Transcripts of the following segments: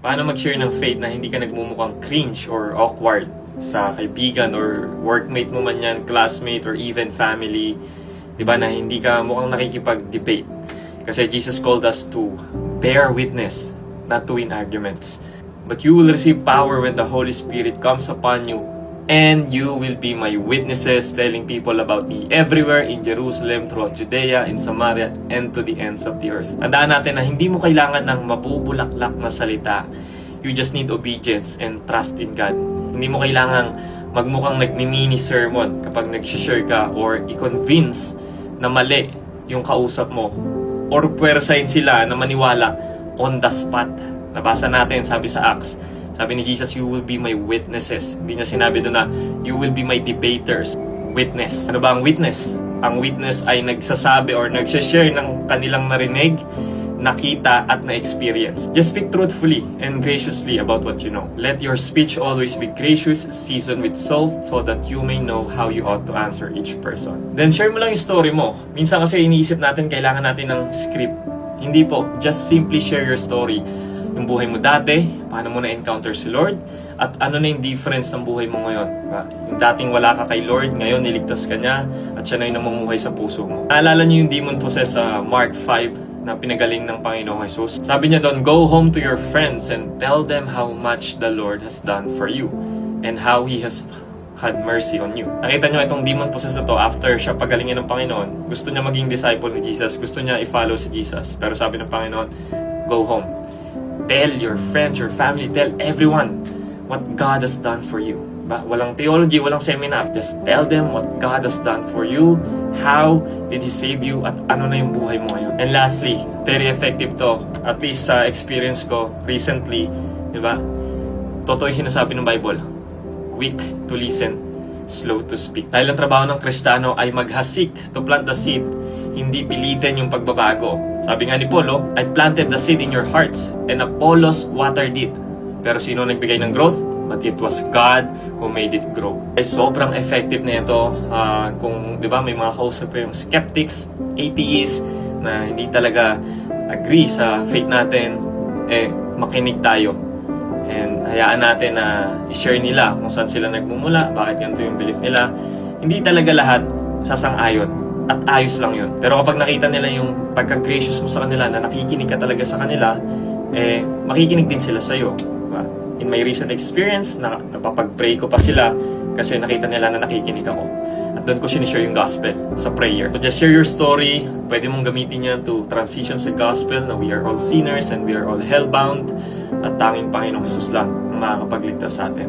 Paano mag-share ng faith na hindi ka nagmumukhang cringe or awkward sa kaibigan or workmate mo man yan, classmate or even family, di ba, na hindi ka mukhang nakikipag-debate. Kasi Jesus called us to bear witness, not to win arguments. But you will receive power when the Holy Spirit comes upon you, and you will be my witnesses, telling people about me everywhere in Jerusalem, throughout Judea, in Samaria, and to the ends of the earth. Tandaan natin na hindi mo kailangan ng mabubulaklak na salita. You just need obedience and trust in God. Hindi mo kailangang magmukhang nagmimini sermon kapag nag-share ka or i-convince na mali yung kausap mo or puwersahin sila na maniwala on the spot. Nabasa natin, sabi sa Acts, sabi ni Jesus, you will be my witnesses. Hindi niya sinabi doon na, you will be my debaters. Witness. Ano ba ang witness? Ang witness ay nagsasabi or nagsashare ng kanilang narinig, nakita at na-experience. Just speak truthfully and graciously about what you know. Let your speech always be gracious, seasoned with salt, so that you may know how you ought to answer each person. Then share mo lang yung story mo. Minsan kasi iniisip natin, kailangan natin ng script. Hindi po. Just simply share your story. Yung buhay mo dati, paano mo na-encounter si Lord, at ano na yung difference ng buhay mo ngayon. Diba? Yung dating wala ka kay Lord, ngayon niligtas ka niya, at siya na yung namumuhay sa puso mo. Naalala niyo yung demon possessed sa Mark 5 na pinagaling ng Panginoong Jesus? Sabi niya doon, go home to your friends and tell them how much the Lord has done for you and how He has had mercy on you. Nakita niyo itong demon possessed na to, after siya pagalingin ng Panginoon, gusto niya maging disciple ni Jesus, gusto niya i-follow si Jesus. Pero sabi ng Panginoon, go home. Tell your friends, your family, tell everyone what God has done for you. Walang theology, walang seminar. Just tell them what God has done for you, how did He save you, at ano na yung buhay mo ngayon. And lastly, very effective to, at least sa experience ko recently, di ba? Totoo yung sinasabi ng Bible. Quick to listen, slow to speak. Dahil ang trabaho ng Kristiyano ay maghasik to plant the seed, hindi pilitin yung pagbabago. Sabi nga ni Paulo, I planted the seed in your hearts and Apollos watered it. Pero sino nagbigay ng growth? But it was God who made it grow. Ay sobrang effective na ito. Kung di ba may mga kausap yung skeptics, atheists na hindi talaga agree sa faith natin, makinig tayo. And hayaan natin na i-share nila kung saan sila nagmumula, bakit ganito yung belief nila. Hindi talaga lahat sasang-ayon. At ayos lang yun. Pero kapag nakita nila yung pagka-gracious mo sa kanila, na nakikinig ka talaga sa kanila, makikinig din sila sa'yo. Diba? In my recent experience, napapag-pray ko pa sila kasi nakita nila na nakikinig ako. At doon ko sinishare yung gospel sa prayer. So just share your story. Pwede mong gamitin yan to transition sa gospel na we are all sinners and we are all hellbound. At tanging Panginoong Jesus lang ang makakapagligtas sa atin.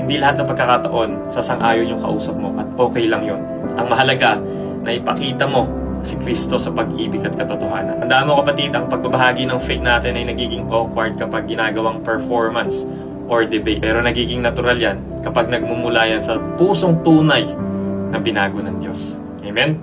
Hindi lahat ng pagkakataon sasang-ayon yung kausap mo at okay lang yun. Ang mahalaga, na ipakita mo si Kristo sa pag-ibig at katotohanan. Tandaan mo kapatid, ang pagbabahagi ng faith natin ay nagiging awkward kapag ginagawang performance or debate. Pero nagiging natural yan kapag nagmumula yan sa pusong tunay na binago ng Diyos. Amen?